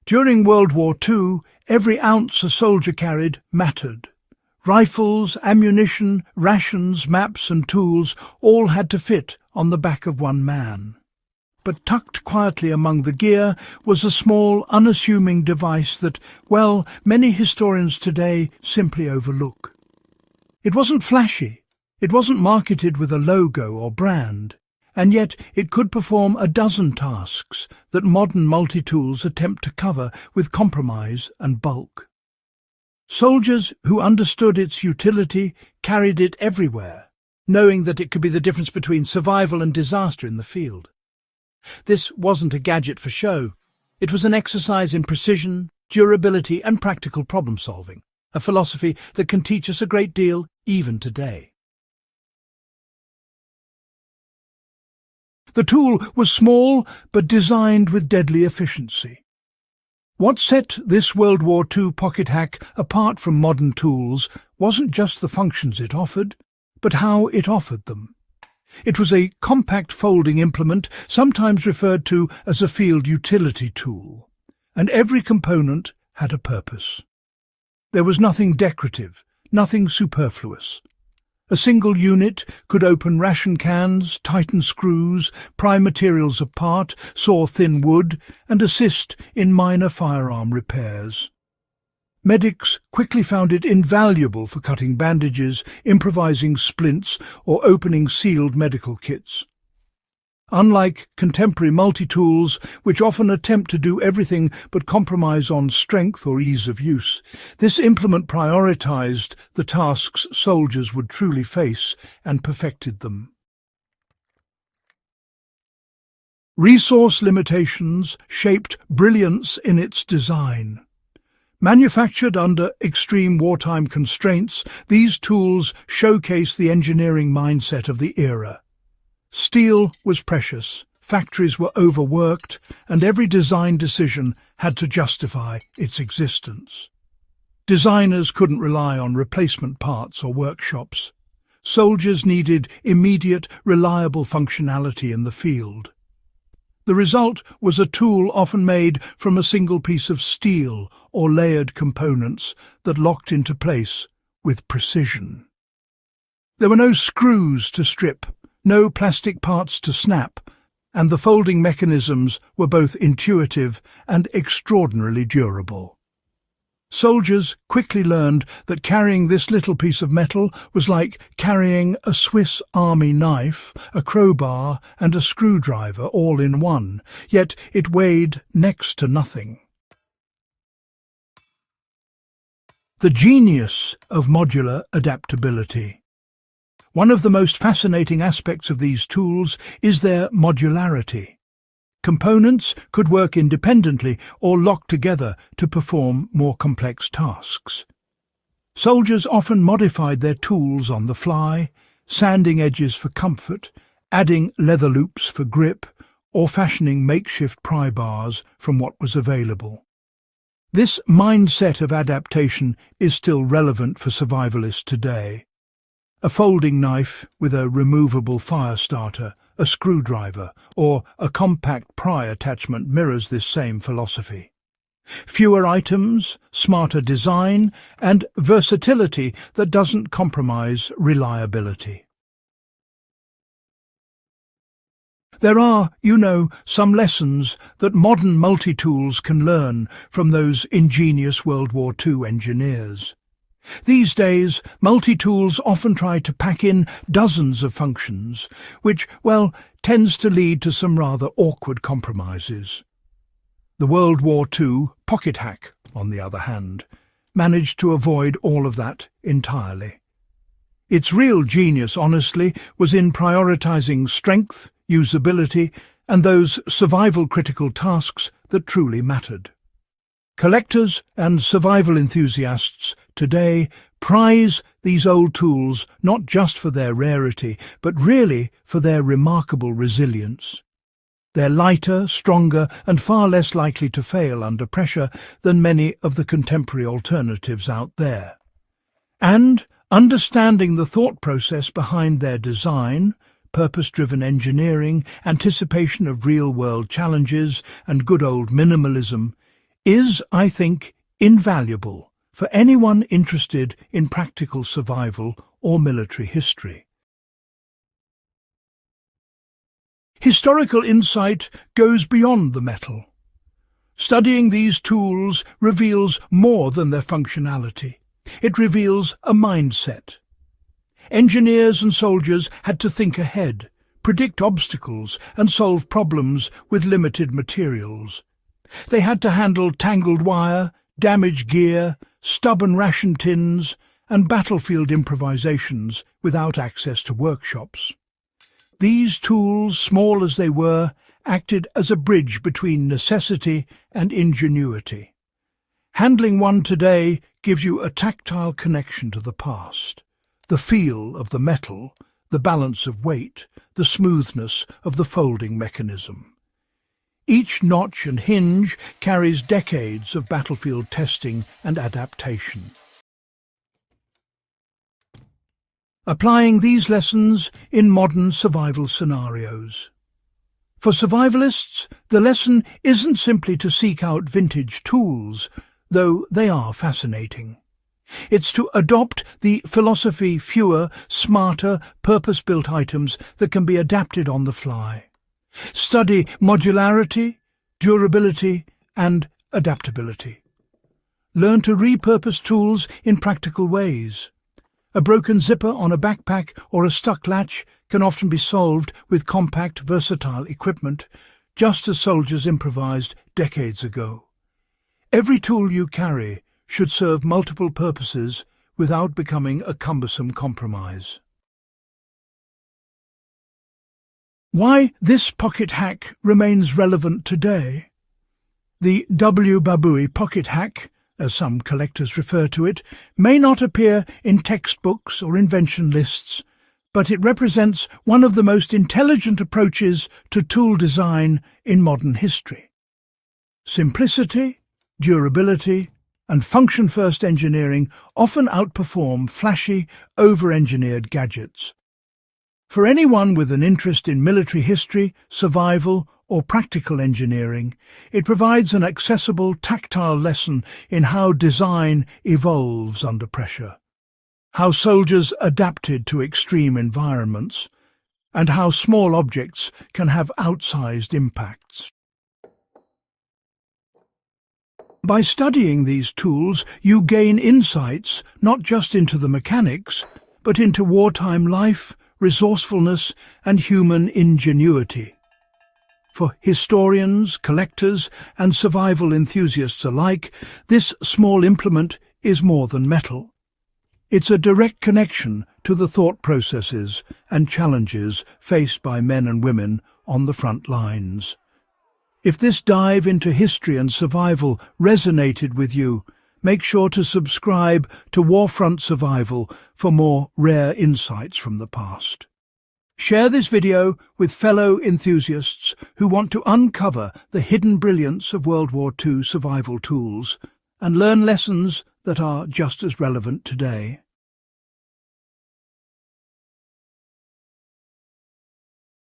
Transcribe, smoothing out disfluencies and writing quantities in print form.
During World War II, every ounce a soldier carried mattered. Rifles, ammunition, rations, maps and tools all had to fit on the back of one man. But tucked quietly among the gear was a small, unassuming device that, well, many historians today simply overlook. It wasn't flashy, it wasn't marketed with a logo or brand, and yet it could perform a dozen tasks that modern multi-tools attempt to cover with compromise and bulk. Soldiers who understood its utility carried it everywhere, knowing that it could be the difference between survival and disaster in the field. This wasn't a gadget for show. It was an exercise in precision, durability and practical problem-solving, a philosophy that can teach us a great deal even today. The tool was small but designed with deadly efficiency. What set this World War II pocket hack apart from modern tools wasn't just the functions it offered, but how it offered them. It was a compact folding implement, sometimes referred to as a field utility tool, and every component had a purpose. There was nothing decorative, nothing superfluous. A single unit could open ration cans, tighten screws, pry materials apart, saw thin wood, and assist in minor firearm repairs. Medics quickly found it invaluable for cutting bandages, improvising splints, or opening sealed medical kits. Unlike contemporary multi-tools, which often attempt to do everything but compromise on strength or ease of use, this implement prioritized the tasks soldiers would truly face and perfected them. Resource limitations shaped brilliance in its design. Manufactured under extreme wartime constraints, these tools showcase the engineering mindset of the era. Steel was precious, factories were overworked, and every design decision had to justify its existence. Designers couldn't rely on replacement parts or workshops. Soldiers needed immediate, reliable functionality in the field. The result was a tool often made from a single piece of steel or layered components that locked into place with precision. There were no screws to strip, no plastic parts to snap, and the folding mechanisms were both intuitive and extraordinarily durable. Soldiers quickly learned that carrying this little piece of metal was like carrying a Swiss Army knife, a crowbar, and a screwdriver all in one, yet it weighed next to nothing. The genius of modular adaptability. One of the most fascinating aspects of these tools is their modularity. Components could work independently or lock together to perform more complex tasks. Soldiers often modified their tools on the fly, sanding edges for comfort, adding leather loops for grip, or fashioning makeshift pry bars from what was available. This mindset of adaptation is still relevant for survivalists today. A folding knife with a removable fire starter, a screwdriver, or a compact pry attachment mirrors this same philosophy. Fewer items, smarter design, and versatility that doesn't compromise reliability. There are, some lessons that modern multi-tools can learn from those ingenious World War II engineers. These days, multi-tools often try to pack in dozens of functions, which, tends to lead to some rather awkward compromises. The World War II pocket hack, on the other hand, managed to avoid all of that entirely. Its real genius, honestly, was in prioritizing strength, usability, and those survival-critical tasks that truly mattered. Collectors and survival enthusiasts today prize these old tools not just for their rarity, but really for their remarkable resilience. They're lighter, stronger, and far less likely to fail under pressure than many of the contemporary alternatives out there. And understanding the thought process behind their design, purpose-driven engineering, anticipation of real-world challenges, and good old minimalism is, I think, invaluable for anyone interested in practical survival or military history. Historical insight goes beyond the metal. Studying these tools reveals more than their functionality. It reveals a mindset. Engineers and soldiers had to think ahead, predict obstacles, and solve problems with limited materials. They had to handle tangled wire, damaged gear, stubborn ration tins, and battlefield improvisations without access to workshops. These tools, small as they were, acted as a bridge between necessity and ingenuity. Handling one today gives you a tactile connection to the past, the feel of the metal, the balance of weight, the smoothness of the folding mechanism. Each notch and hinge carries decades of battlefield testing and adaptation. Applying these lessons in modern survival scenarios. For survivalists, the lesson isn't simply to seek out vintage tools, though they are fascinating. It's to adopt the philosophy fewer, smarter, purpose-built items that can be adapted on the fly. Study modularity, durability, and adaptability. Learn to repurpose tools in practical ways. A broken zipper on a backpack or a stuck latch can often be solved with compact, versatile equipment, just as soldiers improvised decades ago. Every tool you carry should serve multiple purposes without becoming a cumbersome compromise. Why this pocket hack remains relevant today? The WWII pocket hack, as some collectors refer to it, may not appear in textbooks or invention lists, but it represents one of the most intelligent approaches to tool design in modern history. Simplicity, durability, and function-first engineering often outperform flashy, over-engineered gadgets. For anyone with an interest in military history, survival, or practical engineering, it provides an accessible, tactile lesson in how design evolves under pressure, how soldiers adapted to extreme environments, and how small objects can have outsized impacts. By studying these tools, you gain insights not just into the mechanics, but into wartime life, resourcefulness, and human ingenuity. For historians, collectors, and survival enthusiasts alike, this small implement is more than metal. It's a direct connection to the thought processes and challenges faced by men and women on the front lines. If this dive into history and survival resonated with you, make sure to subscribe to Warfront Survival for more rare insights from the past. Share this video with fellow enthusiasts who want to uncover the hidden brilliance of World War II survival tools and learn lessons that are just as relevant today.